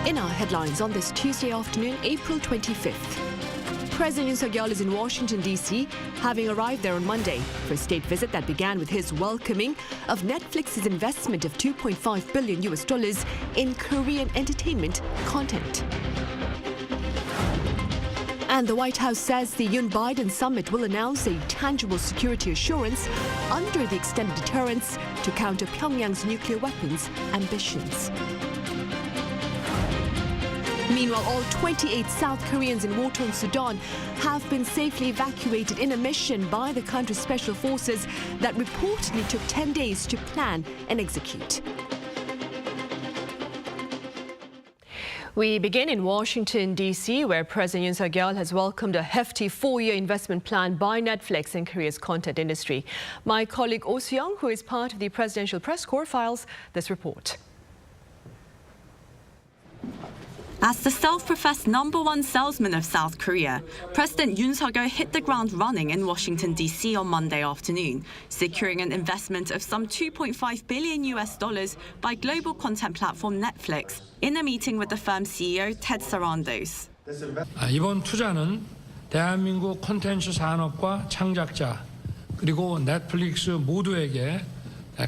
In our headlines on this Tuesday afternoon, April 25th. President Yoon Yeol is in Washington, D.C., having arrived there on Monday for a state visit that began with his welcoming of Netflix's investment of $2.5 billion in Korean entertainment content. And the White House says the Yoon-Biden summit will announce a tangible security assurance under the extended deterrence to counter Pyongyang's nuclear weapons ambitions. Meanwhile, all 28 South Koreans in war-torn Sudan have been safely evacuated in a mission by the country's special forces that reportedly took 10 days to plan and execute. We begin in Washington, D.C., where President Yoon Yeol has welcomed a hefty 4-year investment plan by Netflix in Korea's content industry. My colleague Oh Soo-young, who is part of the Presidential Press Corps, files this report. As the self-professed #1 salesman of South Korea, President Yoon Yeol hit the ground running in Washington, D.C. on Monday afternoon, securing an investment of some $2.5 billion by global content platform Netflix in a meeting with the firm's CEO Ted Sarandos. 이번 투자는 대한민국 콘텐츠 산업과 창작자 그리고 넷플릭스 모두에게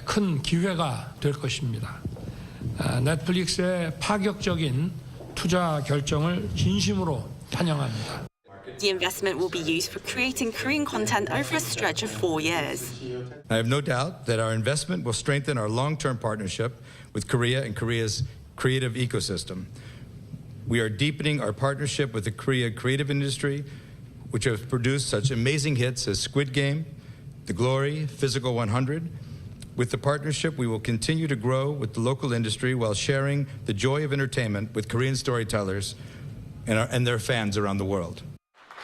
큰 기회가 될 것입니다. 넷플릭스의 파격적인 투자 결정을 진심으로 환영합니다. The investment will be used for creating Korean content over a stretch of 4 years. I have no doubt that our investment will strengthen our long-term partnership with Korea and Korea's creative ecosystem. We are deepening our partnership with the Korea creative industry, which has produced such amazing hits as Squid Game, The Glory, Physical 100. With the partnership, we will continue to grow with the local industry while sharing the joy of entertainment with Korean storytellers and their fans around the world.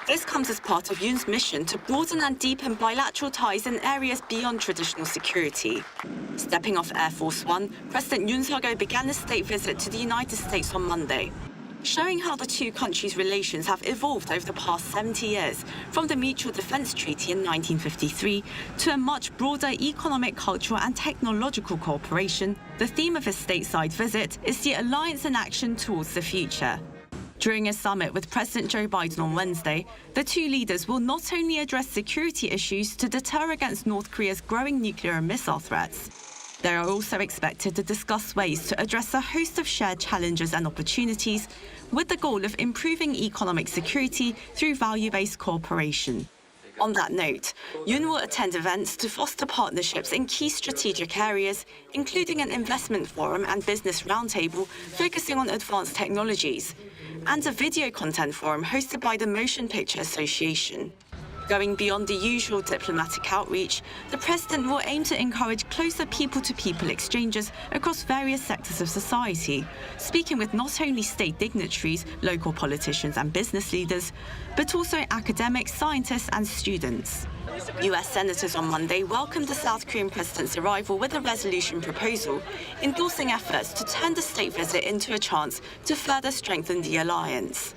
This comes as part of Yoon's mission to broaden and deepen bilateral ties in areas beyond traditional security. Stepping off Air Force One, President Yoon Yeol began a state visit to the United States on Monday, showing how the two countries' relations have evolved over the past 70 years, from the Mutual Defense Treaty in 1953 to a much broader economic, cultural and technological cooperation. The theme of his stateside visit is the alliance in action towards the future. During a summit with President Joe Biden on Wednesday, the two leaders will not only address security issues to deter against North Korea's growing nuclear and missile threats, they are also expected to discuss ways to address a host of shared challenges and opportunities, with the goal of improving economic security through value-based cooperation. On that note, Yoon will attend events to foster partnerships in key strategic areas, including an investment forum and business roundtable focusing on advanced technologies, and a video content forum hosted by the Motion Picture Association. Going beyond the usual diplomatic outreach, the president will aim to encourage closer people-to-people exchanges across various sectors of society, speaking with not only state dignitaries, local politicians and business leaders, but also academics, scientists and students. US senators on Monday welcomed the South Korean president's arrival with a resolution proposal, endorsing efforts to turn the state visit into a chance to further strengthen the alliance.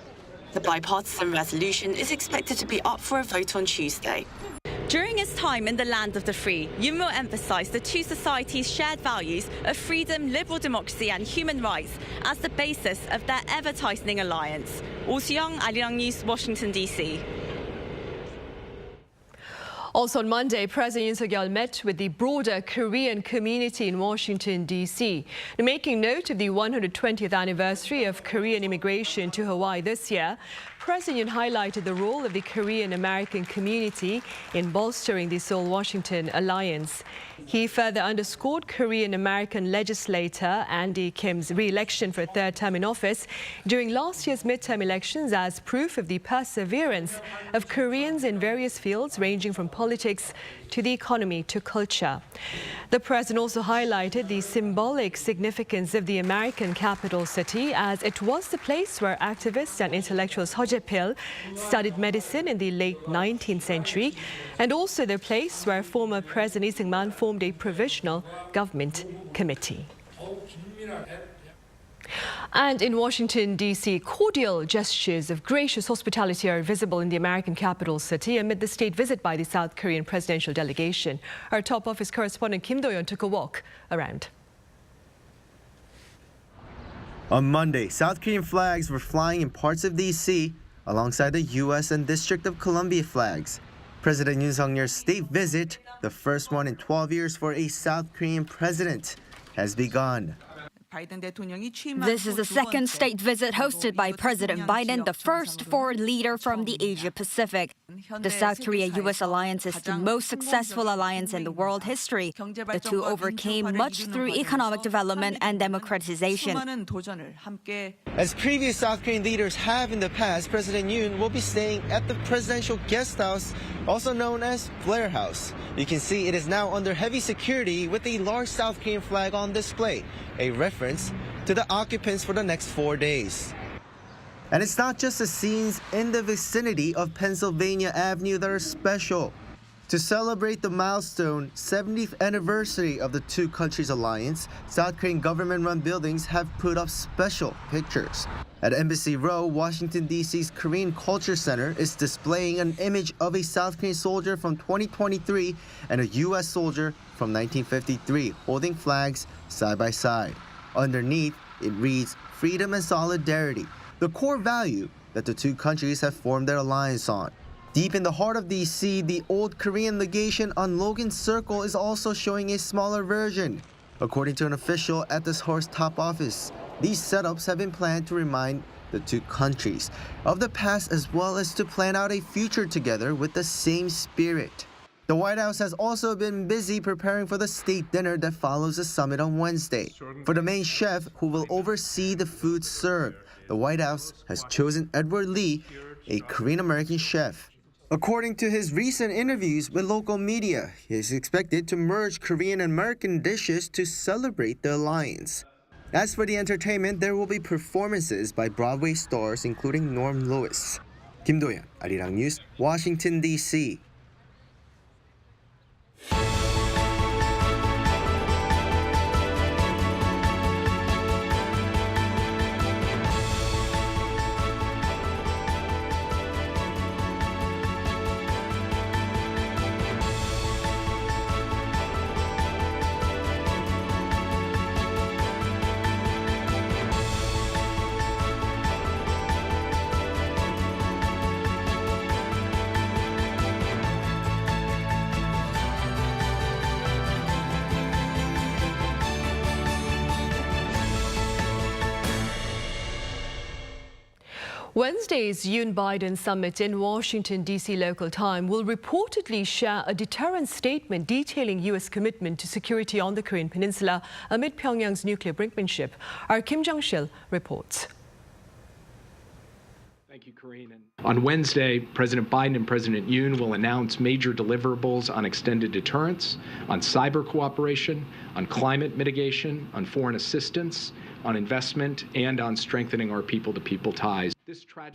The bipartisan resolution is expected to be up for a vote on Tuesday. During his time in the land of the free, Yoon will emphasize the two societies' shared values of freedom, liberal democracy and human rights as the basis of their ever-tightening alliance. Oh Soo-young, Arirang News, Washington, D.C. Also on Monday, President Yoon Yeol met with the broader Korean community in Washington, D.C. Making note of the 120th anniversary of Korean immigration to Hawaii this year, President Yoon highlighted the role of the Korean-American community in bolstering the Seoul-Washington alliance. He further underscored Korean-American legislator Andy Kim's re-election for a third term in office during last year's midterm elections as proof of the perseverance of Koreans in various fields ranging from politics to the economy to culture. The president also highlighted the symbolic significance of the American capital city as it was the place where activists and intellectuals Ho Jae-pil studied medicine in the late 19th century, and also the place where former President Lee Seung-man formed a provisional government committee. And in Washington, D.C., cordial gestures of gracious hospitality are visible in the American capital city amid the state visit by the South Korean presidential delegation. Our top office correspondent Kim Do-yeon took a walk around. On Monday, South Korean flags were flying in parts of D.C. alongside the U.S. and District of Columbia flags. President Yoon Suk-yeol's state visit, the first one in 12 years for a South Korean president, has begun. This is the second state visit hosted by President Biden, the first foreign leader from the Asia-Pacific. The South Korea-U.S. alliance is the most successful alliance in the world history. The two overcame much through economic development and democratization. As previous South Korean leaders have in the past, President Yoon will be staying at the presidential guest house, also known as Blair House. You can see it is now under heavy security with a large South Korean flag on display, a reference to the occupants for the next 4 days. And it's not just the scenes in the vicinity of Pennsylvania Avenue that are special. To celebrate the milestone 70th anniversary of the two countries' alliance, South Korean government-run buildings have put up special pictures. At Embassy Row, Washington, D.C.'s Korean Culture Center is displaying an image of a South Korean soldier from 2023 and a U.S. soldier from 1953 holding flags side by side. Underneath, it reads freedom and solidarity, the core value that the two countries have formed their alliance on. Deep in the heart of D.C., the old Korean legation on Logan Circle is also showing a smaller version. According to an official at this horse top office, these setups have been planned to remind the two countries of the past as well as to plan out a future together with the same spirit. The White House has also been busy preparing for the state dinner that follows the summit on Wednesday. For the main chef who will oversee the food served, the White House has chosen Edward Lee, a Korean-American chef. According to his recent interviews with local media, he is expected to merge Korean and American dishes to celebrate the alliance. As for the entertainment, there will be performances by Broadway stars including Norm Lewis. Kim Do-yeon, Arirang News, Washington, D.C. Wednesday's Yoon-Biden summit in Washington, D.C. local time will reportedly share a deterrence statement detailing U.S. commitment to security on the Korean Peninsula amid Pyongyang's nuclear brinkmanship. Our Kim Jong-sil reports. Thank you, Corinne. On Wednesday, President Biden and President Yoon will announce major deliverables on extended deterrence, on cyber cooperation, on climate mitigation, on foreign assistance, on investment, and on strengthening our people-to-people ties.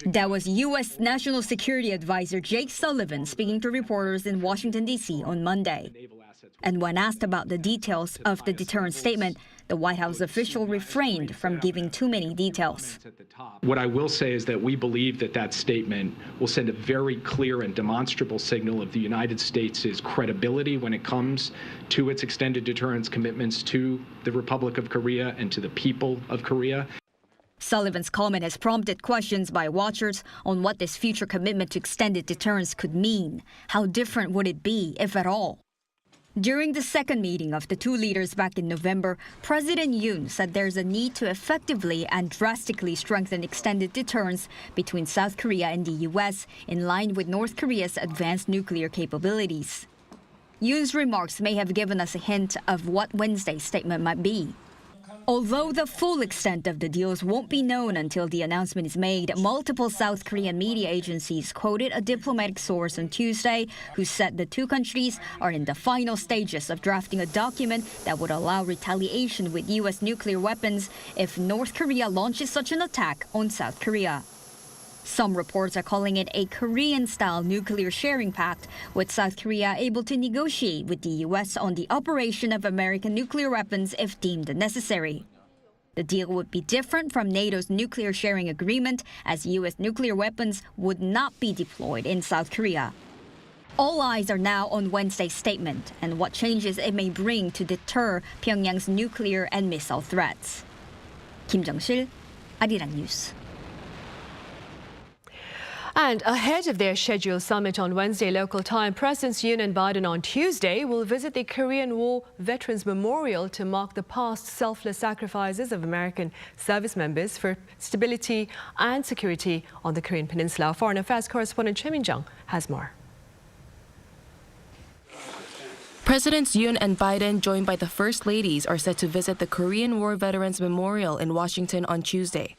That was U.S. National Security Advisor Jake Sullivan speaking to reporters in Washington, D.C. on Monday. And when asked about the details of the deterrence statement, the White House official refrained from giving too many details. What I will say is that we believe that that statement will send a very clear and demonstrable signal of the United States' credibility when it comes to its extended deterrence commitments to the Republic of Korea and to the people of Korea. Sullivan's comment has prompted questions by watchers on what this future commitment to extended deterrence could mean. How different would it be, if at all? During the second meeting of the two leaders back in November, President Yoon said there's a need to effectively and drastically strengthen extended deterrence between South Korea and the U.S. in line with North Korea's advanced nuclear capabilities. Yoon's remarks may have given us a hint of what Wednesday's statement might be. Although the full extent of the deals won't be known until the announcement is made, multiple South Korean media agencies quoted a diplomatic source on Tuesday who said the two countries are in the final stages of drafting a document that would allow retaliation with U.S. nuclear weapons if North Korea launches such an attack on South Korea. Some reports are calling it a Korean-style nuclear sharing pact, with South Korea able to negotiate with the U.S. on the operation of American nuclear weapons if deemed necessary. The deal would be different from NATO's nuclear sharing agreement, as U.S. nuclear weapons would not be deployed in South Korea. All eyes are now on Wednesday's statement and what changes it may bring to deter Pyongyang's nuclear and missile threats. Kim Jong-sil, Arirang News. And ahead of their scheduled summit on Wednesday local time, Presidents Yoon and Biden on Tuesday will visit the Korean War Veterans Memorial to mark the past selfless sacrifices of American service members for stability and security on the Korean Peninsula. Foreign Affairs correspondent Choi Min-jung has more. Presidents Yoon and Biden, joined by the First Ladies, are set to visit the Korean War Veterans Memorial in Washington on Tuesday.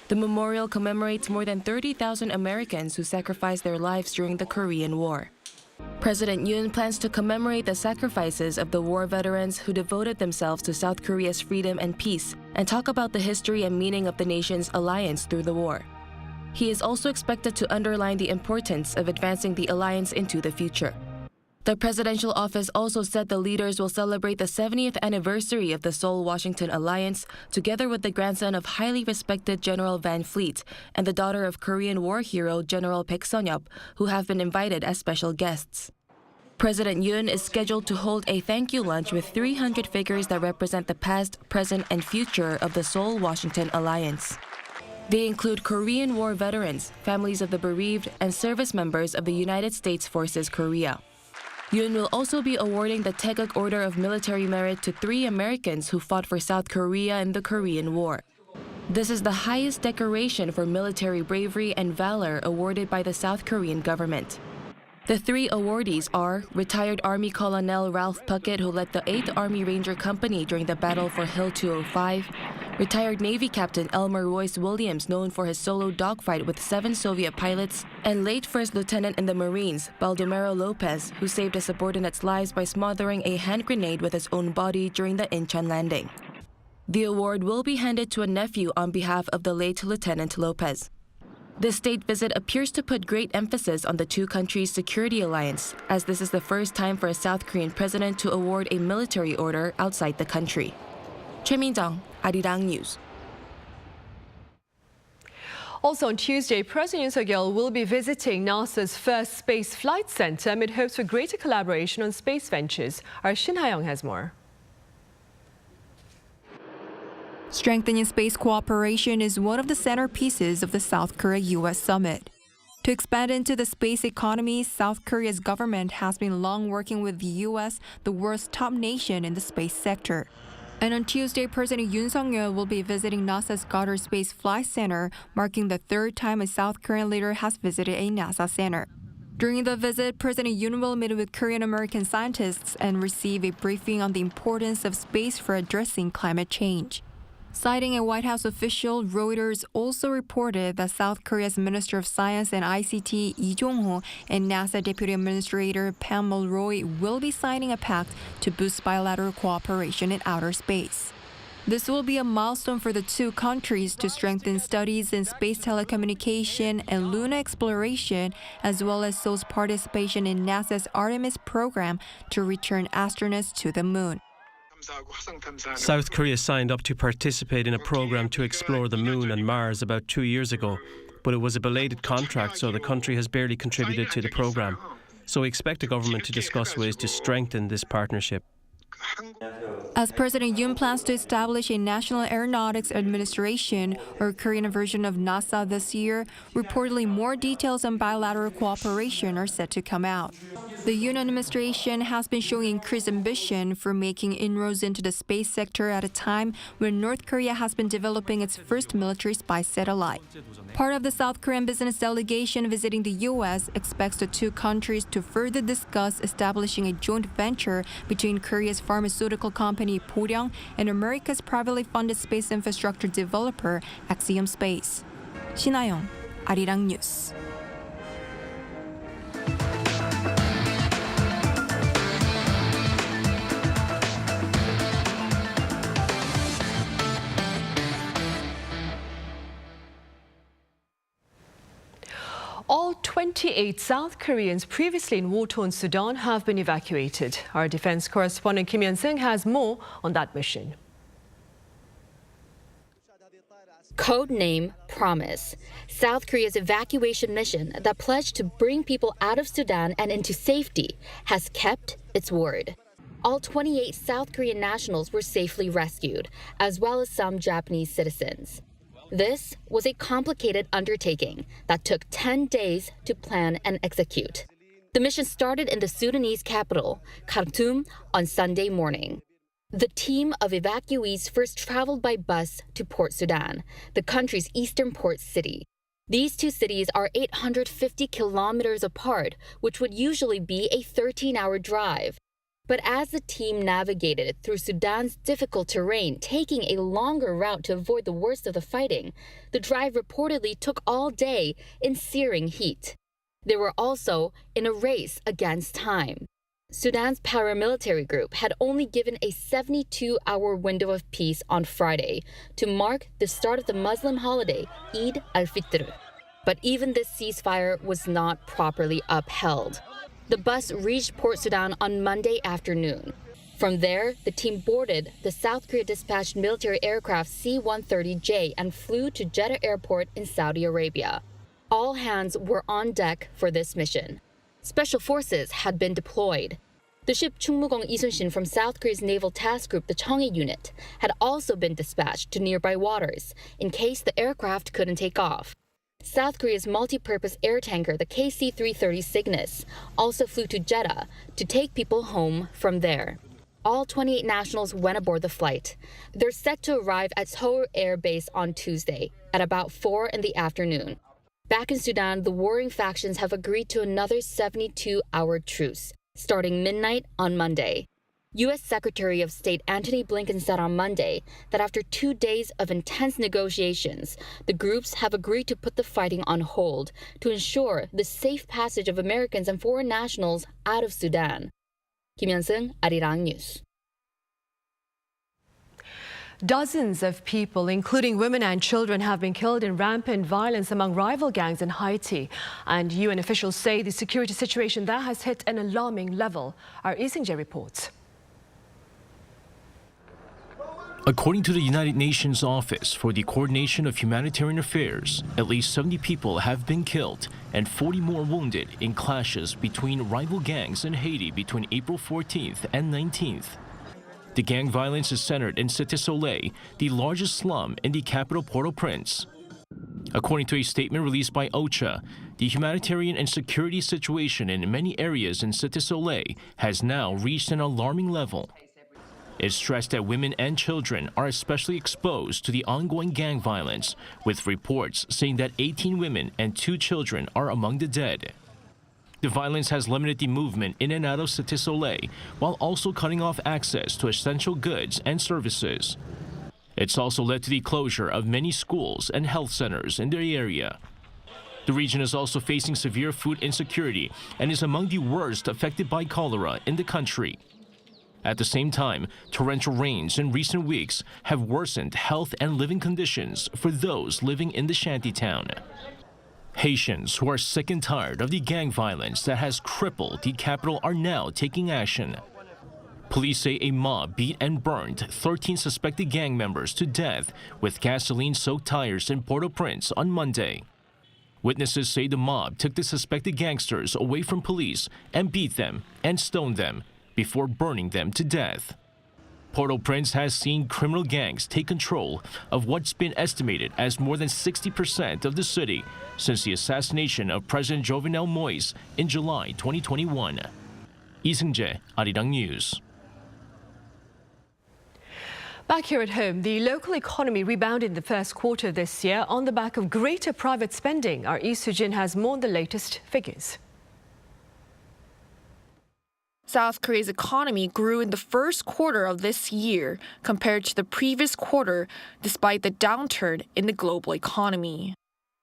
The memorial commemorates more than 30,000 Americans who sacrificed their lives during the Korean War. President Yoon plans to commemorate the sacrifices of the war veterans who devoted themselves to South Korea's freedom and peace, and talk about the history and meaning of the nation's alliance through the war. He is also expected to underline the importance of advancing the alliance into the future. The presidential office also said the leaders will celebrate the 70th anniversary of the Seoul-Washington alliance, together with the grandson of highly respected General Van Fleet and the daughter of Korean war hero General Baek Sun-yup, who have been invited as special guests. President Yoon is scheduled to hold a thank you lunch with 300 figures that represent the past, present, and future of the Seoul-Washington alliance. They include Korean War veterans, families of the bereaved, and service members of the United States Forces Korea. Yoon will also be awarding the Taeguk Order of Military Merit to 3 Americans who fought for South Korea in the Korean War. This is the highest decoration for military bravery and valor awarded by the South Korean government. The 3 awardees are retired Army Colonel Ralph Puckett, who led the 8th Army Ranger Company during the battle for Hill 205, retired Navy Captain Elmer Royce Williams, known for his solo dogfight with 7 Soviet pilots, and late First Lieutenant in the Marines, Baldomero Lopez, who saved his subordinates' lives by smothering a hand grenade with his own body during the Incheon landing. The award will be handed to a nephew on behalf of the late Lieutenant Lopez. This state visit appears to put great emphasis on the 2 countries' security alliance, as this is the first time for a South Korean president to award a military order outside the country. Choi Min-jung, Arirang News. Also on Tuesday, President Yeol will be visiting NASA's first space flight center amid hopes for greater collaboration on space ventures. Our Shin Ha-young has more. Strengthening space cooperation is one of the centerpieces of the South Korea-U.S. summit. To expand into the space economy, South Korea's government has been long working with the U.S., the world's top nation in the space sector. And on Tuesday, President Yoon Suk-yeol will be visiting NASA's Goddard Space Flight Center, marking the 3rd time a South Korean leader has visited a NASA center. During the visit, President Yoon will meet with Korean-American scientists and receive a briefing on the importance of space for addressing climate change. Citing a White House official, Reuters also reported that South Korea's Minister of Science and ICT Lee Jong-ho and NASA Deputy Administrator Pam Mulroy will be signing a pact to boost bilateral cooperation in outer space. This will be a milestone for the 2 countries to strengthen studies in space telecommunication and lunar exploration, as well as Seoul's participation in NASA's Artemis program to return astronauts to the moon. South Korea signed up to participate in a program to explore the moon and Mars about 2 years ago, but it was a belated contract, so the country has barely contributed to the program. So we expect the government to discuss ways to strengthen this partnership. As President Yoon plans to establish a National Aeronautics Administration, or Korean version of NASA this year, reportedly more details on bilateral cooperation are set to come out. The Yoon administration has been showing increased ambition for making inroads into the space sector at a time when North Korea has been developing its first military spy satellite. Part of the South Korean business delegation visiting the U.S. expects the 2 countries to further discuss establishing a joint venture between Korea's pharmaceutical company Poryong and America's privately funded space infrastructure developer Axiom Space. Shin Ha-young, Arirang News. All 28 South Koreans previously in war-torn Sudan have been evacuated. Our defense correspondent Kim Hyun-sung has more on that mission. Codename Promise, South Korea's evacuation mission that pledged to bring people out of Sudan and into safety, has kept its word. All 28 South Korean nationals were safely rescued, as well as some Japanese citizens. This was a complicated undertaking that took 10 days to plan and execute. The mission started in the Sudanese capital, Khartoum, on Sunday morning. The team of evacuees first traveled by bus to Port Sudan, the country's eastern port city. These two cities are 850 kilometers apart, which would usually be a 13-hour drive. But as the team navigated through Sudan's difficult terrain, taking a longer route to avoid the worst of the fighting, the drive reportedly took all day in searing heat. They were also in a race against time. Sudan's paramilitary group had only given a 72-hour window of peace on Friday to mark the start of the Muslim holiday, Eid al-Fitr. But even this ceasefire was not properly upheld. The bus reached Port Sudan on Monday afternoon. From there, the team boarded the South Korea dispatched military aircraft C-130J and flew to Jeddah Airport in Saudi Arabia. All hands were on deck for this mission. Special forces had been deployed. The ship Chungmugong Isun-shin from South Korea's naval task group, the Cheonghae unit, had also been dispatched to nearby waters in case the aircraft couldn't take off. South Korea's multi-purpose air tanker, the KC-330 Cygnus, also flew to Jeddah to take people home from there. All 28 nationals went aboard the flight. They're set to arrive at Seoul Air Base on Tuesday at about 4 in the afternoon. Back in Sudan, the warring factions have agreed to another 72-hour truce, starting midnight on Monday. U.S. Secretary of State Antony Blinken said on Monday that after 2 days of intense negotiations, the groups have agreed to put the fighting on hold to ensure the safe passage of Americans and foreign nationals out of Sudan. Kim Hyun-sung, Arirang News. Dozens of people, including women and children, have been killed in rampant violence among rival gangs in Haiti. And UN officials say the security situation there has hit an alarming level. Our Lee Seung-jae reports. According to the United Nations Office for the Coordination of Humanitarian Affairs, at least 70 people have been killed and 40 more wounded in clashes between rival gangs in Haiti between April 14th and 19th. The gang violence is centered in Cité Soleil, the largest slum in the capital Port-au-Prince. According to a statement released by OCHA, the humanitarian and security situation in many areas in Cité Soleil has now reached an alarming level. It stressed that women and children are especially exposed to the ongoing gang violence, with reports saying that 18 women and 2 children are among the dead. The violence has limited the movement in and out of Cité Soleil, while also cutting off access to essential goods and services. It's also led to the closure of many schools and health centers in the area. The region is also facing severe food insecurity and is among the worst affected by cholera in the country. At the same time, torrential rains in recent weeks have worsened health and living conditions for those living in the shantytown. Haitians who are sick and tired of the gang violence that has crippled the capital are now taking action. Police say a mob beat and burned 13 suspected gang members to death with gasoline-soaked tires in Port-au-Prince on Monday. Witnesses say the mob took the suspected gangsters away from police and beat them and stoned them before burning them to death. Port-au-Prince has seen criminal gangs take control of what's been estimated as more than 60% of the city since the assassination of President Jovenel Moïse in July 2021. Lee Seung-jae, Arirang News. Back here at home, the local economy rebounded in the first quarter of this year on the back of greater private spending. Our Lee Soo-jin has more on the latest figures. South Korea's economy grew in the first quarter of this year compared to the previous quarter, despite the downturn in the global economy.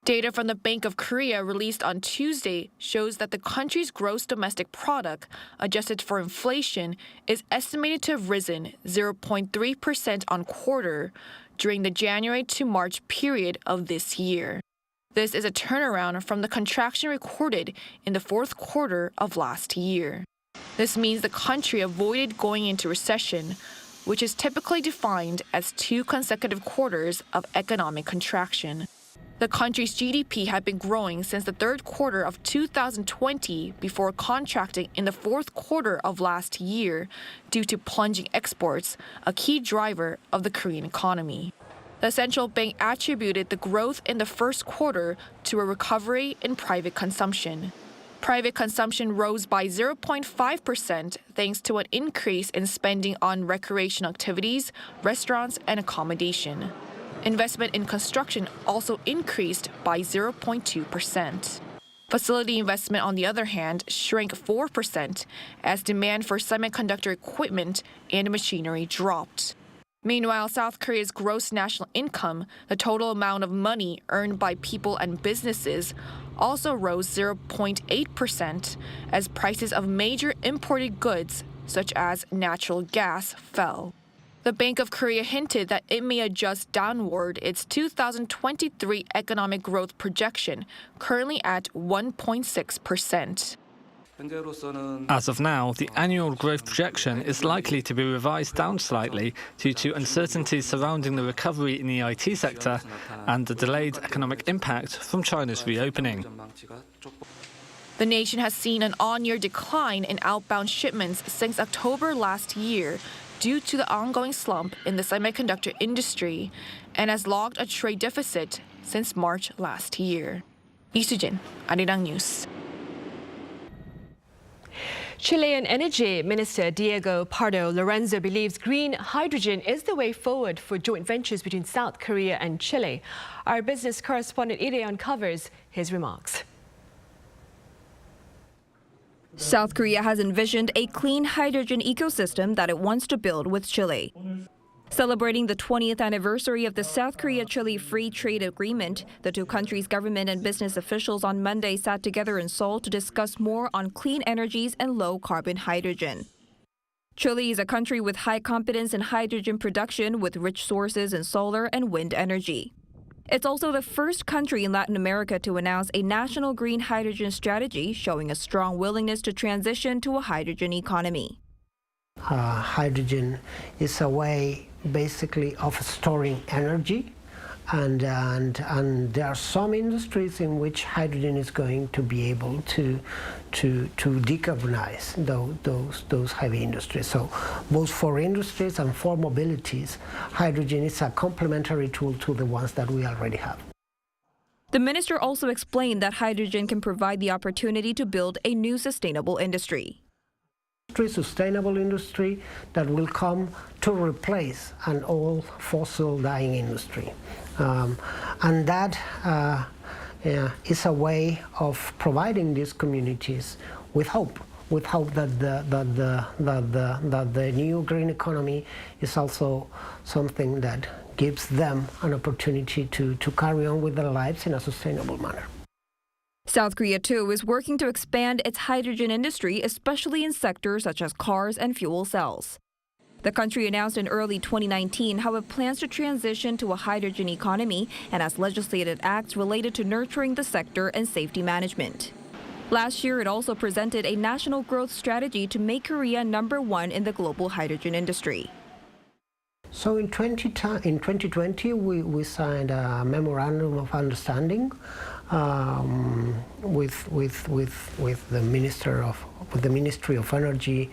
Data from the Bank of Korea released on Tuesday shows that the country's gross domestic product, adjusted for inflation, is estimated to have risen 0.3% on quarter during the January to March period of this year. This is a turnaround from the contraction recorded in the fourth quarter of last year. This means the country avoided going into recession, which is typically defined as 2 consecutive quarters of economic contraction. The country's GDP had been growing since the third quarter of 2020 before contracting in the fourth quarter of last year due to plunging exports, a key driver of the Korean economy. The central bank attributed the growth in the first quarter to a recovery in private consumption. Private consumption rose by 0.5% thanks to an increase in spending on recreational activities, restaurants, and accommodation. Investment in construction also increased by 0.2%. Facility investment, on the other hand, shrank 4% as demand for semiconductor equipment and machinery dropped. Meanwhile, South Korea's gross national income, the total amount of money earned by people and businesses, also rose 0.8% as prices of major imported goods, such as natural gas, fell. The Bank of Korea hinted that it may adjust downward its 2023 economic growth projection, currently at 1.6%. As of now, the annual growth projection is likely to be revised down slightly due to uncertainties surrounding the recovery in the IT sector and the delayed economic impact from China's reopening. The nation has seen an on-year decline in outbound shipments since October last year due to the ongoing slump in the semiconductor industry and has logged a trade deficit since March last year. 이수진, Arirang News. Chilean Energy Minister Diego Pardo Lorenzo believes green hydrogen is the way forward for joint ventures between South Korea and Chile. Our business correspondent Arirang covers his remarks. South Korea has envisioned a clean hydrogen ecosystem that it wants to build with Chile. Celebrating the 20th anniversary of the South Korea-Chile Free Trade Agreement, the two countries' government and business officials on Monday sat together in Seoul to discuss more on clean energies and low-carbon hydrogen. Chile is a country with high competence in hydrogen production with rich sources in solar and wind energy. It's also the first country in Latin America to announce a national green hydrogen strategy, showing a strong willingness to transition to a hydrogen economy. Hydrogen is a way basically of storing energy, and there are some industries in which hydrogen is going to be able to decarbonize those heavy industries. So both for industries and for mobilities, hydrogen is a complementary tool to the ones that we already have. The minister also explained that hydrogen can provide the opportunity to build a new sustainable industry. Sustainable industry that will come to replace an old fossil dying industry. And that is a way of providing these communities with hope that the new green economy is also something that gives them an opportunity to carry on with their lives in a sustainable manner. South Korea, too, is working to expand its hydrogen industry, especially in sectors such as cars and fuel cells. The country announced in early 2019 how it plans to transition to a hydrogen economy and has legislated acts related to nurturing the sector and safety management. Last year, it also presented a national growth strategy to make Korea #1 in the global hydrogen industry. So in 2020, we signed a memorandum of understanding with the Ministry of Energy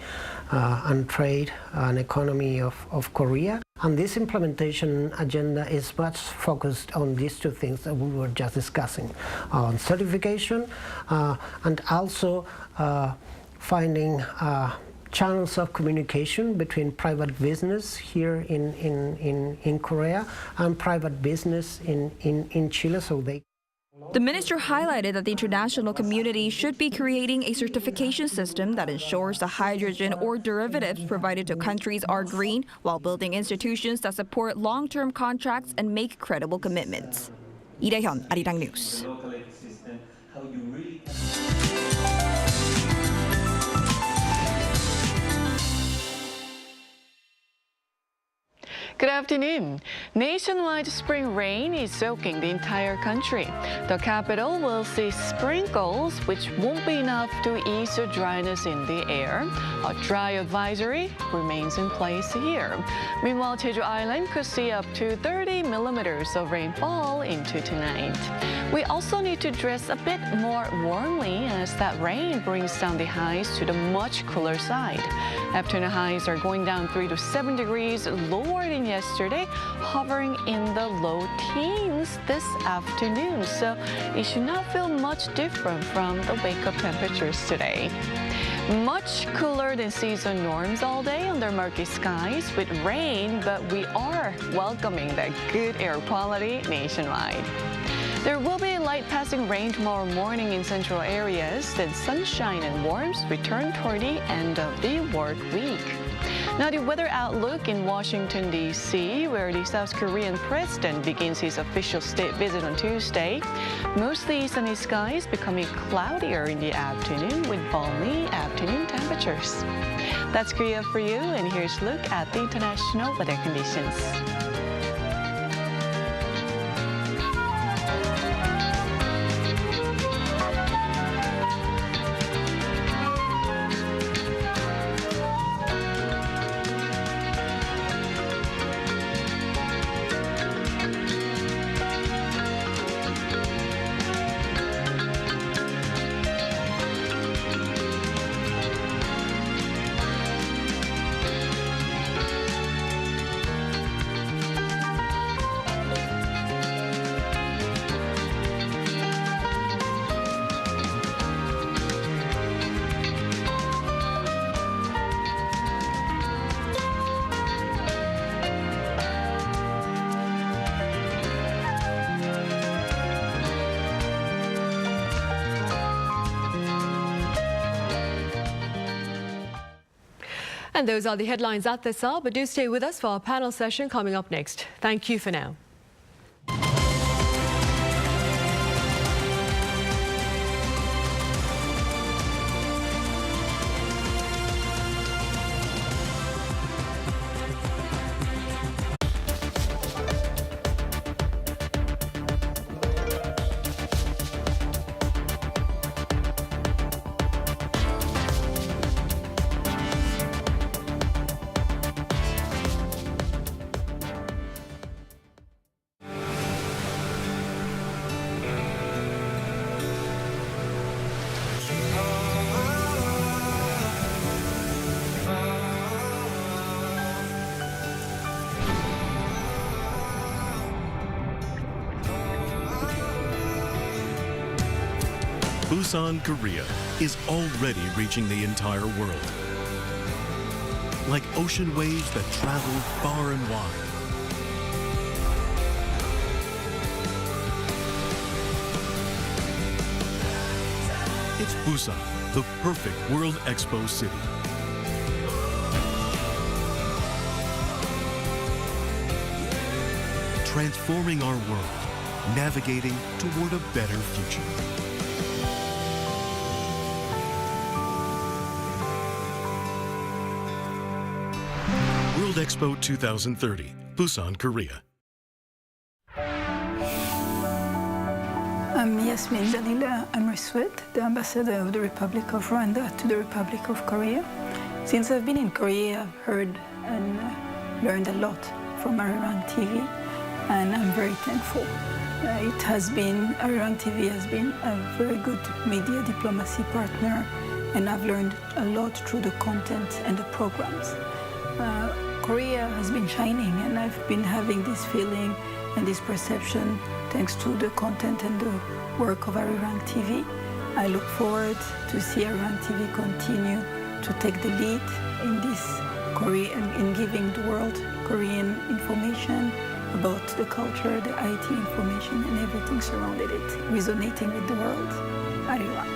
and Trade and Economy of Korea. And this implementation agenda is much focused on these two things that we were just discussing, on certification and also finding channels of communication between private business here in Korea and private business in Chile, so they. The minister highlighted that the international community should be creating a certification system that ensures the hydrogen or derivatives provided to countries are green, while building institutions that support long-term contracts and make credible commitments. Lee Dae-hyun, Arirang News. Good afternoon. Nationwide spring rain is soaking the entire country. The capital will see sprinkles, which won't be enough to ease the dryness in the air. A dry advisory remains in place here. Meanwhile, Jeju Island could see up to 30 millimeters of rainfall into tonight. We also need to dress a bit more warmly as that rain brings down the highs to the much cooler side. Afternoon highs are going down 3 to 7 degrees lower than yesterday, hovering in the low teens this afternoon. So it should not feel much different from the wake-up temperatures today. Much cooler than season norms all day under murky skies with rain, but we are welcoming that good air quality nationwide. There will be light passing rain tomorrow morning in central areas, then sunshine and warmth return toward the end of the work week. Now the weather outlook in Washington, D.C., where the South Korean president begins his official state visit on Tuesday. Mostly sunny skies becoming cloudier in the afternoon with balmy afternoon temperatures. That's Korea for you, and here's a look at the international weather conditions. And those are the headlines at this hour, but do stay with us for our panel session coming up next. Thank you for now. Busan, Korea is already reaching the entire world. Like ocean waves that travel far and wide. It's Busan, the perfect World Expo city. Transforming our world, navigating toward a better future. World Expo 2030, Busan, Korea. I'm Yasmin Dalila Amriswet, the ambassador of the Republic of Rwanda to the Republic of Korea. Since I've been in Korea, I've heard and learned a lot from Arirang TV, and I'm very thankful. Arirang TV has been a very good media diplomacy partner, and I've learned a lot through the content and the programs. Korea has been shining, and I've been having this feeling and this perception thanks to the content and the work of Arirang TV. I look forward to see Arirang TV continue to take the lead in this in giving the world Korean information about the culture, the IT information, and everything surrounded it, resonating with the world. Arirang.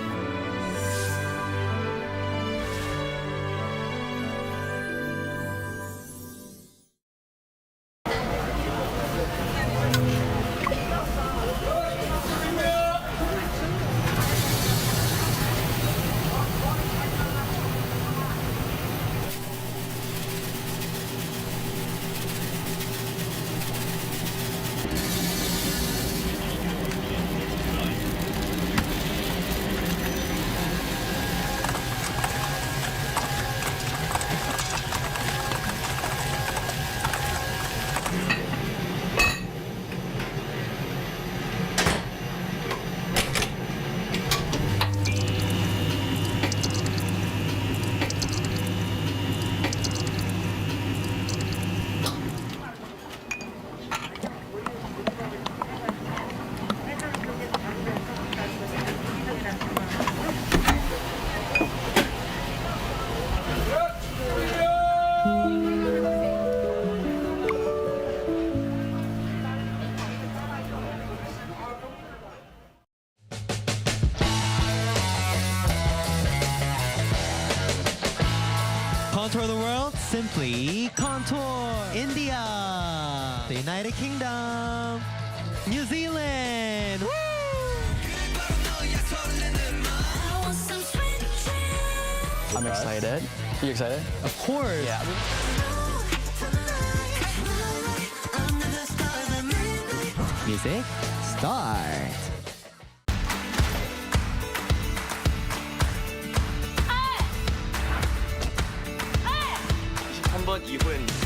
on tour. India. The United Kingdom. New Zealand. Woo! I'm excited. You excited? Of course. Yeah. Music start. 한번 2분.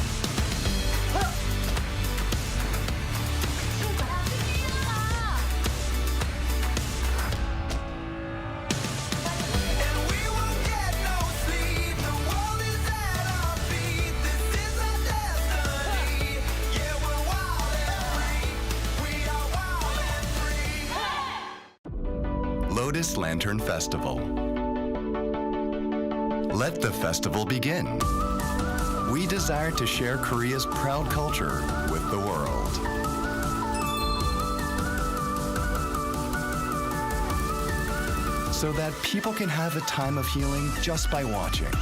Lotus Lantern Festival. Let the festival begin. We desire to share Korea's proud culture with the world. So that people can have a time of healing just by watching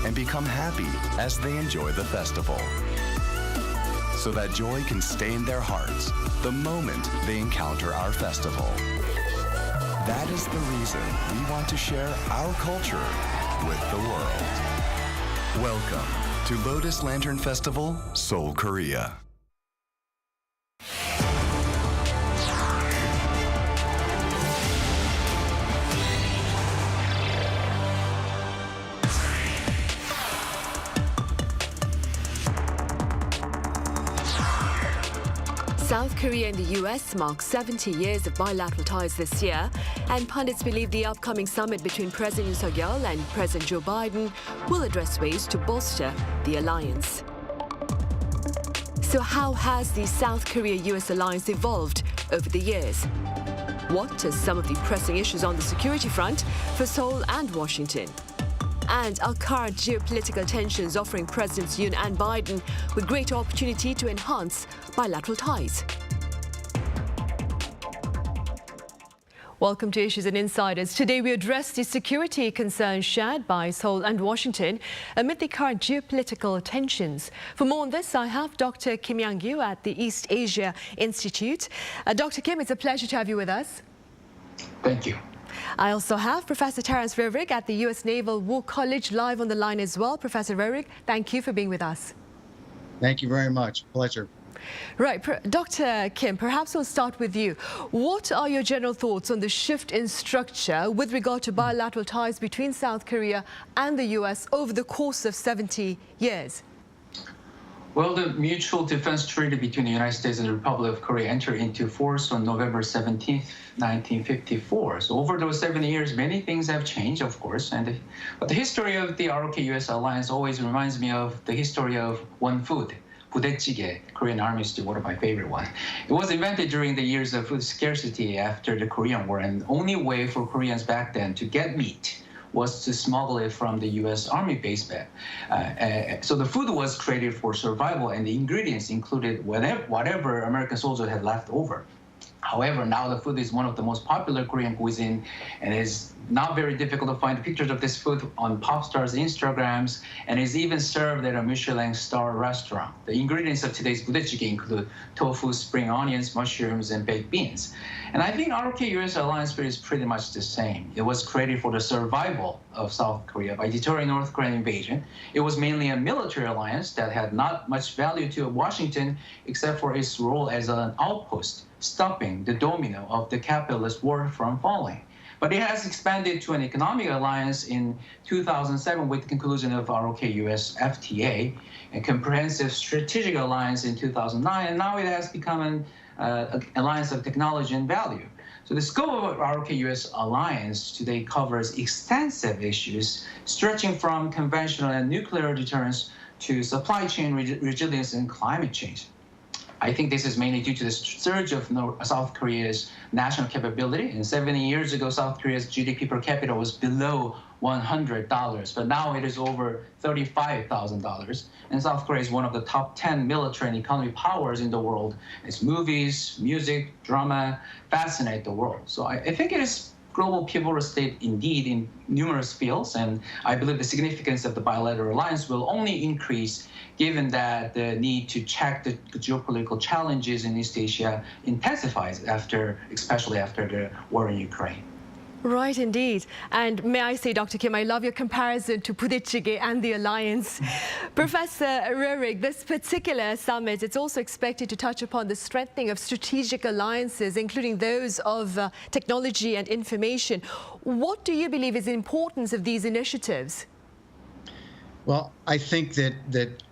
and become happy as they enjoy the festival. So that joy can stay in their hearts the moment they encounter our festival. That is the reason we want to share our culture with the world. Welcome to Lotus Lantern Festival, Seoul, Korea. South Korea and the US mark 70 years of bilateral ties this year, and pundits believe the upcoming summit between President Yoon Yeol and President Joe Biden will address ways to bolster the alliance. So how has the South Korea-US alliance evolved over the years? What are some of the pressing issues on the security front for Seoul and Washington? And are current geopolitical tensions offering Presidents Yoon and Biden with greater opportunity to enhance bilateral ties? Welcome to Issues and Insiders. Today we address the security concerns shared by Seoul and Washington amid the current geopolitical tensions. For more on this, I have Dr. Kim Yang-gyu at the East Asia Institute. Dr. Kim, it's a pleasure to have you with us. Thank you. I also have Professor Terence Rerick at the U.S. Naval War College live on the line as well. Professor Rerick, thank you for being with us. Thank you very much. Pleasure. Right. Dr. Kim, perhaps we'll start with you. What are your general thoughts on the shift in structure with regard to bilateral ties between South Korea and the U.S. over the course of 70 years? Well, the Mutual Defense Treaty between the United States and the Republic of Korea entered into force on November 17, 1954. So over those 70 years, many things have changed, of course. But the history of the ROK-US alliance always reminds me of the history of one food. 부대찌개, Korean Army stew, one of my favorite ones. It was invented during the years of food scarcity after the Korean War, and the only way for Koreans back then to get meat was to smuggle it from the U.S. Army base back. So the food was created for survival, and the ingredients included whatever American soldiers had left over. However, now the food is one of the most popular Korean cuisine, and it's not very difficult to find pictures of this food on pop stars' Instagrams, and is even served at a Michelin star restaurant. The ingredients of today's budae include tofu, spring onions, mushrooms, and baked beans. And I think ROK-US alliance is pretty much the same. It was created for the survival of South Korea by deterring North Korean invasion. It was mainly a military alliance that had not much value to Washington except for its role as an outpost, stopping the domino of the capitalist war from falling. But it has expanded to an economic alliance in 2007 with the conclusion of ROK-US FTA, a comprehensive strategic alliance in 2009, and now it has become an alliance of technology and value. So the scope of ROK-US alliance today covers extensive issues stretching from conventional and nuclear deterrence to supply chain resilience and climate change. I think this is mainly due to the surge of South Korea's national capability. And 70 years ago, South Korea's GDP per capita was below $100, but now it is over $35,000. And South Korea is one of the top 10 military and economic powers in the world. Its movies, music, drama fascinate the world. So I think it is global pivotal state indeed in numerous fields, and I believe the significance of the bilateral alliance will only increase given that the need to check the geopolitical challenges in East Asia intensifies especially after the war in Ukraine. Right, indeed. And may I say, Dr. Kim, I love your comparison to Pudicige and the alliance. Professor Rurik, this particular summit, it's also expected to touch upon the strengthening of strategic alliances, including those of technology and information. What do you believe is the importance of these initiatives? Well, I think that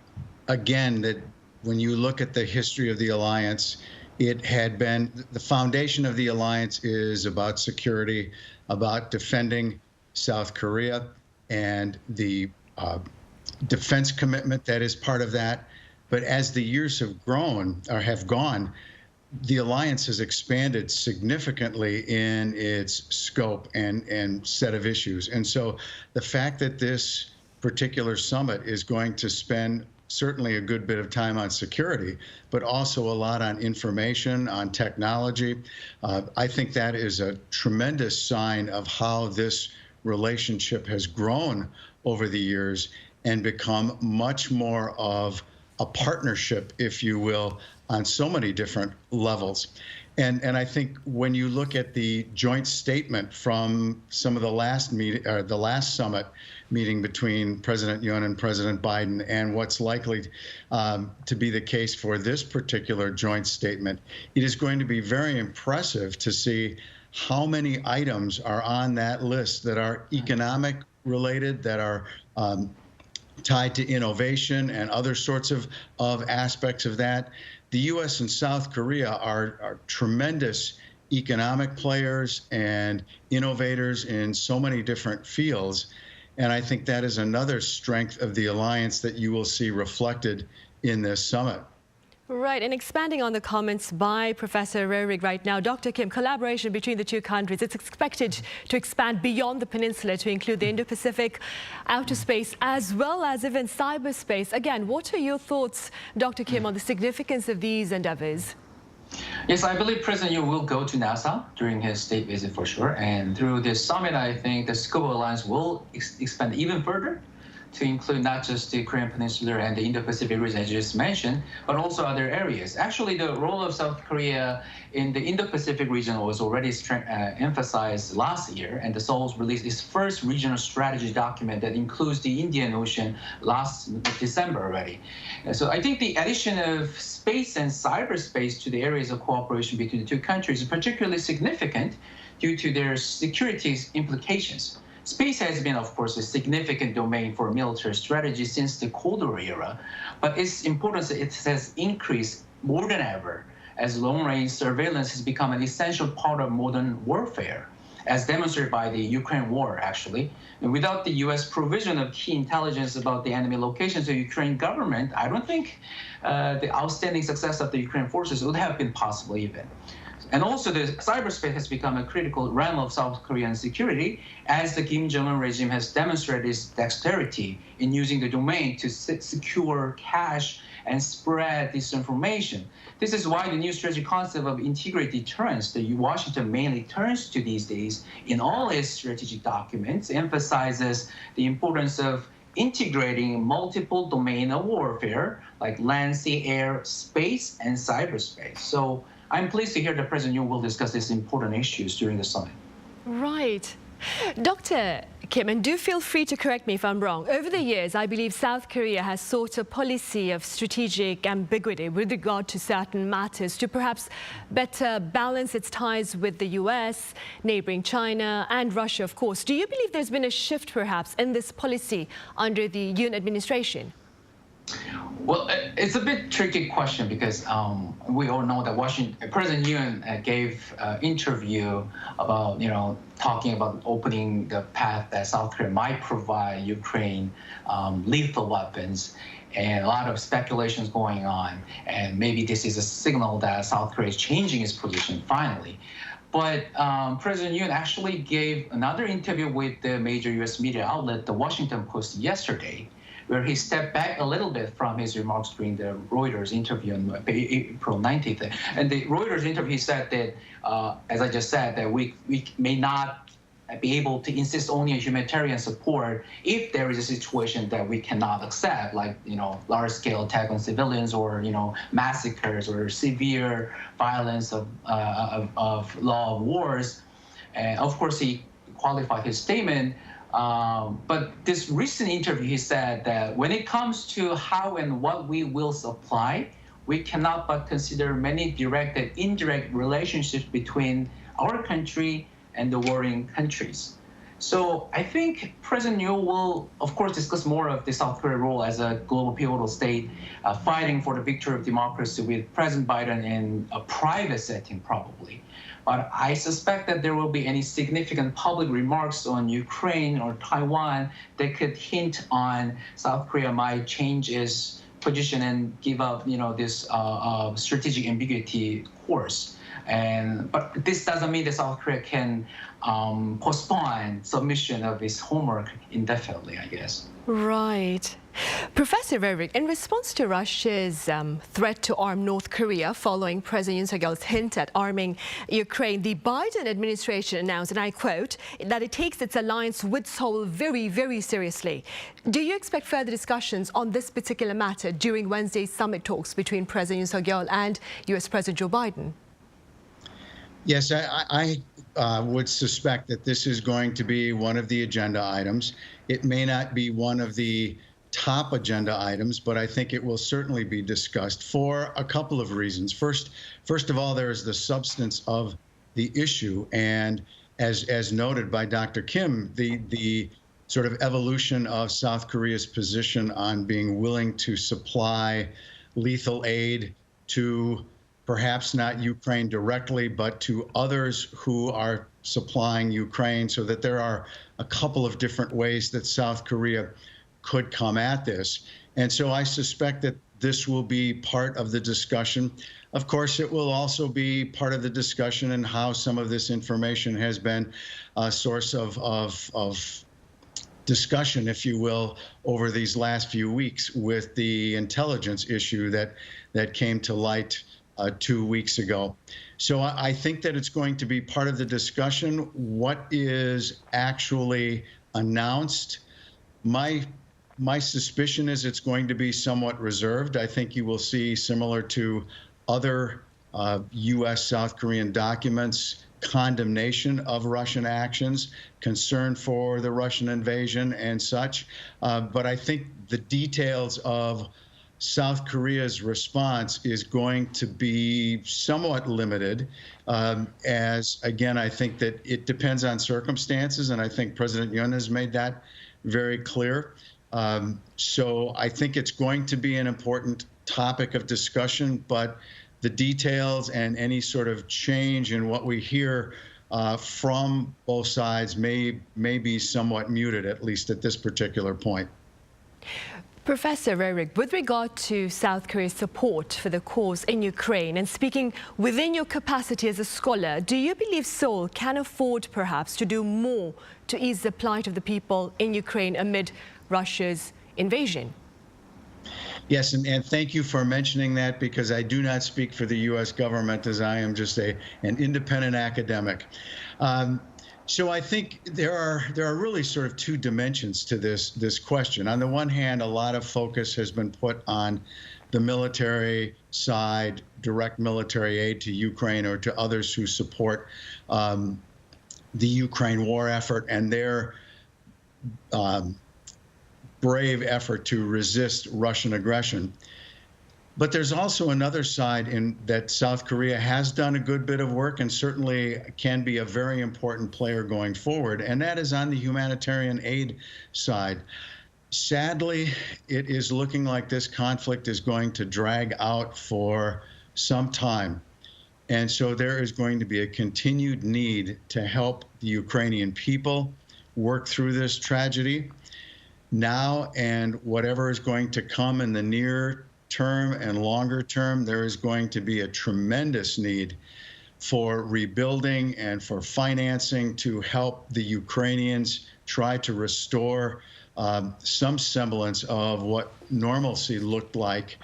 again, that when you look at the history of the alliance, it had been, the foundation of the alliance is about security, about defending South Korea and the defense commitment that is part of that. But as the years have grown or have gone, the alliance has expanded significantly in its scope and set of issues. And so the fact that this particular summit is going to spend certainly a good bit of time on security, but also a lot on information, on technology. I think that is a tremendous sign of how this relationship has grown over the years and become much more of a partnership, if you will, on so many different levels. And I think when you look at the joint statement from some of the last summit meeting between President Yoon and President Biden, and what's likely to be the case for this particular joint statement, it is going to be very impressive to see how many items are on that list that are economic related, that are tied to innovation and other sorts of aspects of that. The U.S. and South Korea are tremendous economic players and innovators in so many different fields. And I think that is another strength of the alliance that you will see reflected in this summit. Right, and expanding on the comments by Professor Rurik right now, Dr. Kim, collaboration between the two countries, it's expected to expand beyond the peninsula to include the Indo-Pacific, outer space, as well as even cyberspace. Again, what are your thoughts, Dr. Kim, on the significance of these endeavors? Yes, I believe President Yoon will go to NASA during his state visit for sure. And through this summit, I think the scope of alliance will expand even further to include not just the Korean Peninsula and the Indo-Pacific region, as you just mentioned, but also other areas. Actually, the role of South Korea in the Indo-Pacific region was already emphasized last year, and the Seoul released its first regional strategy document that includes the Indian Ocean last December already. So I think the addition of space and cyberspace to the areas of cooperation between the two countries is particularly significant due to their security implications. Space has been, of course, a significant domain for military strategy since the Cold War era, but its importance has increased more than ever as long-range surveillance has become an essential part of modern warfare, as demonstrated by the Ukraine war, actually. And without the U.S. provision of key intelligence about the enemy locations of the Ukraine government, I don't think the outstanding success of the Ukraine forces would have been possible even. And also, the cyberspace has become a critical realm of South Korean security, as the Kim Jong-un regime has demonstrated its dexterity in using the domain to secure cache and spread disinformation. This is why the new strategic concept of integrated deterrence that Washington mainly turns to these days in all its strategic documents emphasizes the importance of integrating multiple domain of warfare like land, sea, air, space, and cyberspace. So I'm pleased to hear that President Yoon will discuss these important issues during the summit. Right. Dr. Kim, and do feel free to correct me if I'm wrong. Over the years, I believe South Korea has sought a policy of strategic ambiguity with regard to certain matters to perhaps better balance its ties with the US, neighboring China, and Russia, of course. Do you believe there's been a shift, perhaps, in this policy under the Yoon administration? Well, it's a bit tricky question because we all know that President Yoon gave an interview about, talking about opening the path that South Korea might provide Ukraine lethal weapons, and a lot of speculations going on. And maybe this is a signal that South Korea is changing its position finally. But President Yoon actually gave another interview with the major U.S. media outlet, the Washington Post, yesterday, where he stepped back a little bit from his remarks during the Reuters interview on April 19th. And the Reuters interview, he said that, as I just said, that we may not be able to insist only on humanitarian support if there is a situation that we cannot accept, like large-scale attack on civilians or massacres or severe violence of law of wars. And of course, he qualified his statement. But this recent interview, he said that when it comes to how and what we will supply, we cannot but consider many direct and indirect relationships between our country and the warring countries. So I think President Yeol will, of course, discuss more of the South Korea role as a global pivotal state, fighting for the victory of democracy with President Biden in a private setting, probably. But I suspect that there will be any significant public remarks on Ukraine or Taiwan that could hint on South Korea might change its position and give up, this strategic ambiguity course. But this doesn't mean that South Korea can postpone submission of its homework indefinitely, I guess. Right. Professor Arirang, in response to Russia's threat to arm North Korea following President Yoon Suk-yeol's hint at arming Ukraine, the Biden administration announced, and I quote, that it takes its alliance with Seoul very, very seriously. Do you expect further discussions on this particular matter during Wednesday's summit talks between President Yoon Suk-yeol and US President Joe Biden? Yes, I would suspect that this is going to be one of the agenda items. It may not be one of the top agenda items, but I think it will certainly be discussed for a couple of reasons. First of all, there is the substance of the issue, and as noted by Dr. Kim, the sort of evolution of South Korea's position on being willing to supply lethal aid to perhaps not Ukraine directly, but to others who are supplying Ukraine, so that there are a couple of different ways that South Korea could come at this. And so I suspect that this will be part of the discussion. Of course, it will also be part of the discussion and how some of this information has been a source of discussion, if you will, over these last few weeks with the intelligence issue that came to light 2 weeks ago. So I think that it's going to be part of the discussion. What is actually announced, my suspicion is it's going to be somewhat reserved. I think you will see, similar to other U.S. South Korean documents, condemnation of Russian actions, concern for the Russian invasion and such. But I think the details of South Korea's response is going to be somewhat limited, as, again, I think that it depends on circumstances, and I think President Yoon has made that very clear. So I think it's going to be an important topic of discussion, but the details and any sort of change in what we hear from both sides may be somewhat muted, at least at this particular point. Professor Arirang, with regard to South Korea's support for the cause in Ukraine, and speaking within your capacity as a scholar, do you believe Seoul can afford perhaps to do more to ease the plight of the people in Ukraine amid Russia's invasion? Yes, and thank you for mentioning that, because I do not speak for the U.S. government, as I am just an independent academic. So I think there are really sort of two dimensions to this question. On the one hand, a lot of focus has been put on the military side, direct military aid to Ukraine or to others who support the Ukraine war effort and their brave effort to resist Russian aggression. But there's also another side in that South Korea has done a good bit of work and certainly can be a very important player going forward, and that is on the humanitarian aid side. Sadly, it is looking like this conflict is going to drag out for some time. And so there is going to be a continued need to help the Ukrainian people work through this tragedy now, and whatever is going to come in the near term and longer term, there is going to be a tremendous need for rebuilding and for financing to help the Ukrainians try to restore some semblance of what normalcy looked like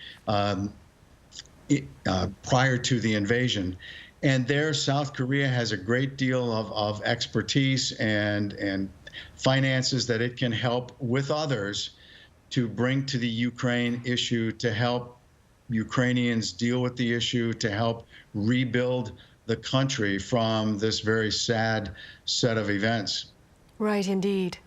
prior to the invasion. And there, South Korea has a great deal of expertise and finances that it can help with others to bring to the Ukraine issue, to help Ukrainians deal with the issue, to help rebuild the country from this very sad set of events. Right, indeed.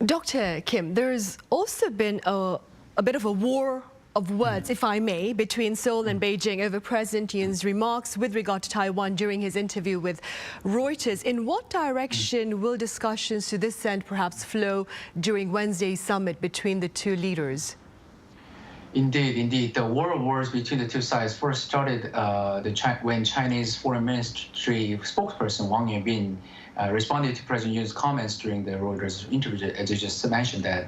Dr. Kim, there's also been a bit of a war of words, if I may, between Seoul and Beijing over President Yoon's remarks with regard to Taiwan during his interview with Reuters. In what direction will discussions to this end perhaps flow during Wednesday's summit between the two leaders? Indeed. The war of words between the two sides first started when Chinese Foreign Ministry spokesperson Wang Wenbin responded to President Yoon's comments during the Reuters interview, as you just mentioned that,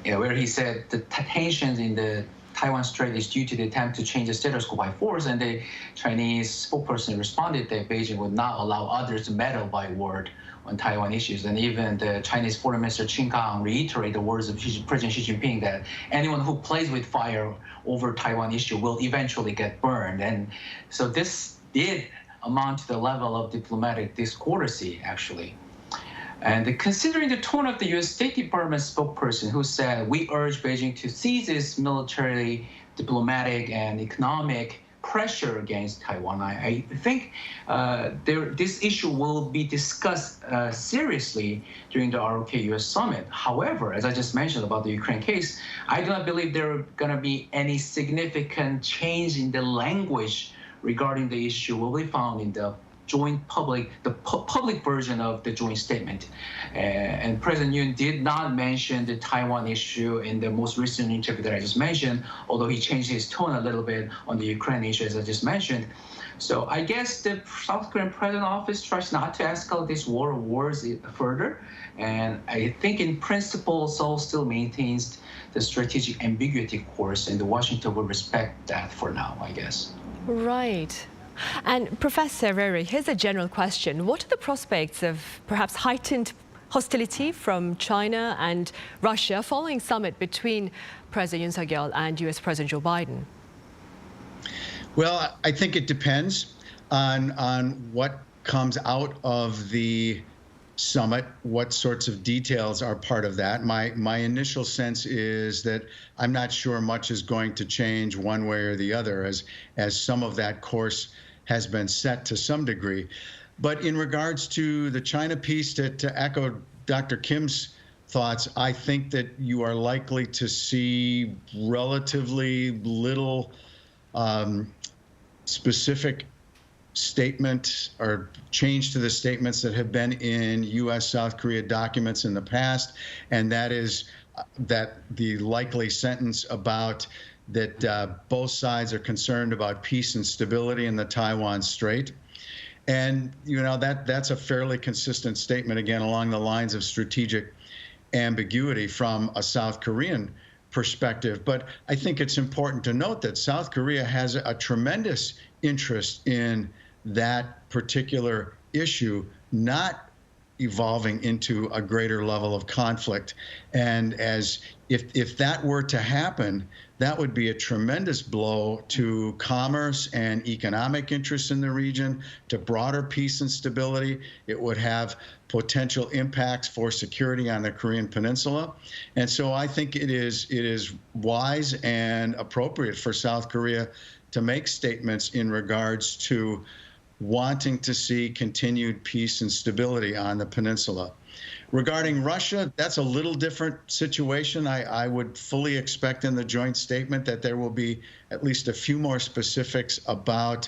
where he said the tensions in the Taiwan Strait is due to the attempt to change the status quo by force, and the Chinese spokesperson responded that Beijing would not allow others to meddle by word on Taiwan issues. And even the Chinese Foreign Minister Qin Gang reiterated the words of President Xi Jinping that anyone who plays with fire over Taiwan issue will eventually get burned. And so this did amount to the level of diplomatic discordancy, actually. And considering the tone of the U.S. State Department spokesperson who said, we urge Beijing to cease its military, diplomatic, and economic pressure against Taiwan, I think this issue will be discussed seriously during the ROK-US summit. However, as I just mentioned about the Ukraine case, I do not believe there are going to be any significant change in the language regarding the issue will be found in the public version of the joint statement. And President Yoon did not mention the Taiwan issue in the most recent interview that I just mentioned, although he changed his tone a little bit on the Ukraine issue, as I just mentioned. So I guess the South Korean President office tries not to escalate this war of words further. And I think in principle, Seoul still maintains the strategic ambiguity course, and Washington will respect that for now, I guess. Right. And Professor Rere, here's a general question. What are the prospects of perhaps heightened hostility from China and Russia following summit between President Yoon Suk-yeol and US President Joe Biden? Well, I think it depends on what comes out of the summit, what sorts of details are part of that. My initial sense is that I'm not sure much is going to change one way or the other, as some of that course has been set to some degree. But in regards to the China piece, to echo Dr. Kim's thoughts, I think that you are likely to see relatively little specific statement or change to the statements that have been in U.S.-South Korea documents in the past, and that is that the likely sentence about that both sides are concerned about peace and stability in the Taiwan Strait. And, you know, that's a fairly consistent statement, again, along the lines of strategic ambiguity from a South Korean perspective. But I think it's important to note that South Korea has a tremendous interest in that particular issue not evolving into a greater level of conflict. And if that were to happen, that would be a tremendous blow to commerce and economic interests in the region, to broader peace and stability. It would have potential impacts for security on the Korean Peninsula. And so I think it is wise and appropriate for South Korea to make statements in regards to wanting to see continued peace and stability on the peninsula. Regarding Russia, that's a little different situation. I would fully expect in the joint statement that there will be at least a few more specifics about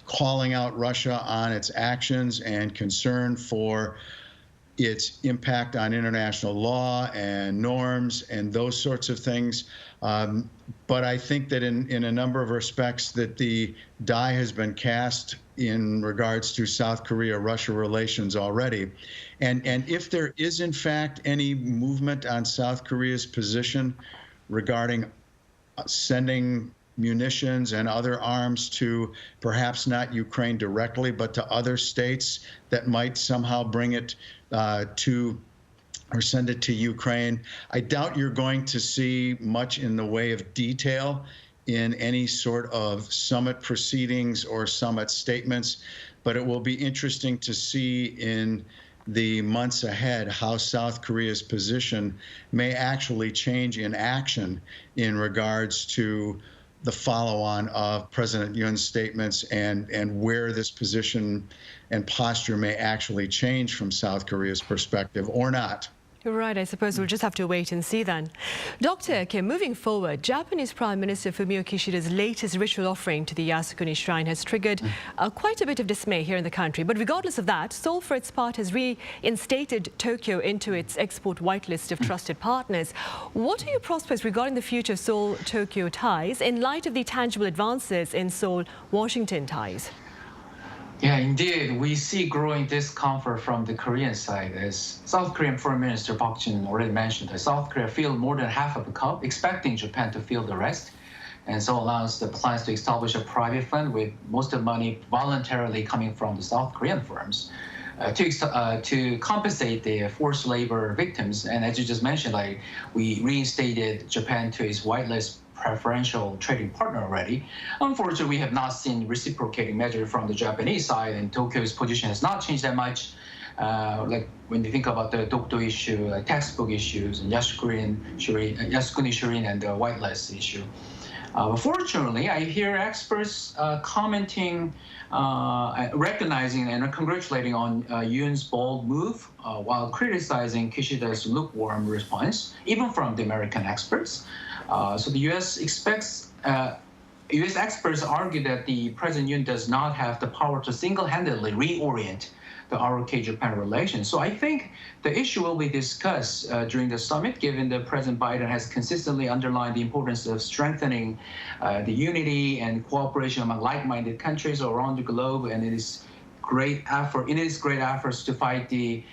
calling out Russia on its actions and concern for its impact on international law and norms and those sorts of things. But I think that in a number of respects that the die has been cast in regards to South Korea-Russia relations already. And if there is, in fact, any movement on South Korea's position regarding sending munitions and other arms to perhaps not Ukraine directly, but to other states that might somehow bring it to or send it to Ukraine, I doubt you're going to see much in the way of detail in any sort of summit proceedings or summit statements, but it will be interesting to see in the months ahead how South Korea's position may actually change in action in regards to the follow-on of President Yoon's statements and where this position and posture may actually change from South Korea's perspective or not. Right, I suppose we'll just have to wait and see then. Dr. Kim, moving forward, Japanese Prime Minister Fumio Kishida's latest ritual offering to the Yasukuni Shrine has triggered quite a bit of dismay here in the country. But regardless of that, Seoul, for its part, has reinstated Tokyo into its export whitelist of trusted partners. What are your prospects regarding the future of Seoul-Tokyo ties in light of the tangible advances in Seoul-Washington ties? Yeah, indeed. We see growing discomfort from the Korean side. As South Korean Foreign Minister Park Jin already mentioned, that South Korea filled more than half of the cup, expecting Japan to fill the rest. And so announced the plans to establish a private fund with most of the money voluntarily coming from the South Korean firms to compensate the forced labor victims. And as you just mentioned, like we reinstated Japan to its whitelist preferential trading partner already. Unfortunately, we have not seen reciprocating measure from the Japanese side, and Tokyo's position has not changed that much. Like when you think about the Dokdo issue, like textbook issues, and Yasukuni Shurin and the whitelist issue. Fortunately, I hear experts commenting, recognizing and congratulating on Yoon's bold move, while criticizing Kishida's lukewarm response, even from the American experts. So the U.S. experts argue that the President Yoon does not have the power to single-handedly reorient the ROK-Japan relations. So I think the issue will be discussed during the summit, given that President Biden has consistently underlined the importance of strengthening the unity and cooperation among like-minded countries around the globe, and in its great efforts to fight the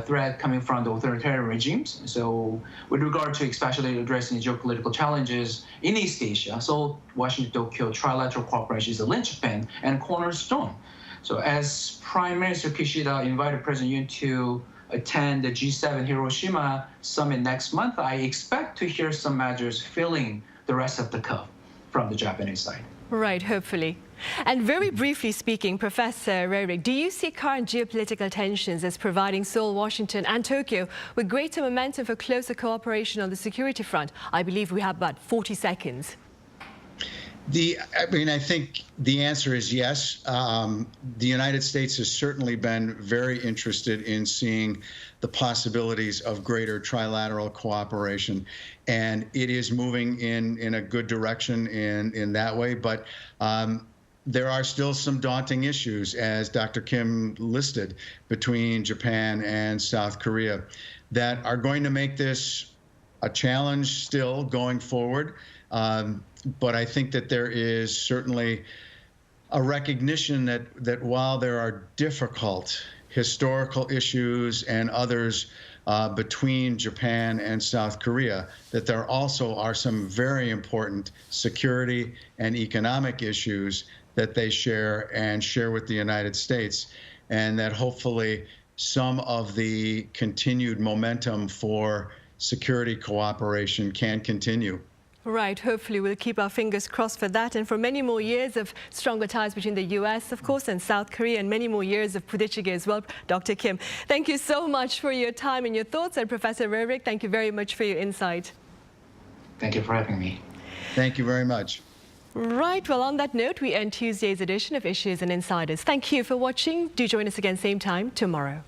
threat coming from the authoritarian regimes. So with regard to especially addressing the geopolitical challenges in East Asia, Seoul, Washington, Tokyo trilateral cooperation is a linchpin and cornerstone. So as Prime Minister Kishida invited President Yoon to attend the G7 Hiroshima summit next month, I expect to hear some measures filling the rest of the cup from the Japanese side. Right, hopefully. And very briefly speaking, Professor Arirang, do you see current geopolitical tensions as providing Seoul, Washington and Tokyo with greater momentum for closer cooperation on the security front? I believe we have about 40 seconds. I think the answer is yes. The United States has certainly been very interested in seeing the possibilities of greater trilateral cooperation, and it is moving in a good direction in that way. But there are still some daunting issues, as Dr. Kim listed, between Japan and South Korea that are going to make this a challenge still going forward. But I think that there is certainly a recognition that while there are difficult historical issues and others between Japan and South Korea, that there also are some very important security and economic issues that they share with the United States, and that hopefully some of the continued momentum for security cooperation can continue. Right, hopefully we'll keep our fingers crossed for that and for many more years of stronger ties between the US, of course, and South Korea, and many more years of Pudichige as well. Dr. Kim, thank you so much for your time and your thoughts, and Professor Arirang, thank you very much for your insight. Thank you for having me. Thank you very much. Right, well, on that note, we end Tuesday's edition of Issues and Insiders. Thank you for watching. Do join us again same time tomorrow.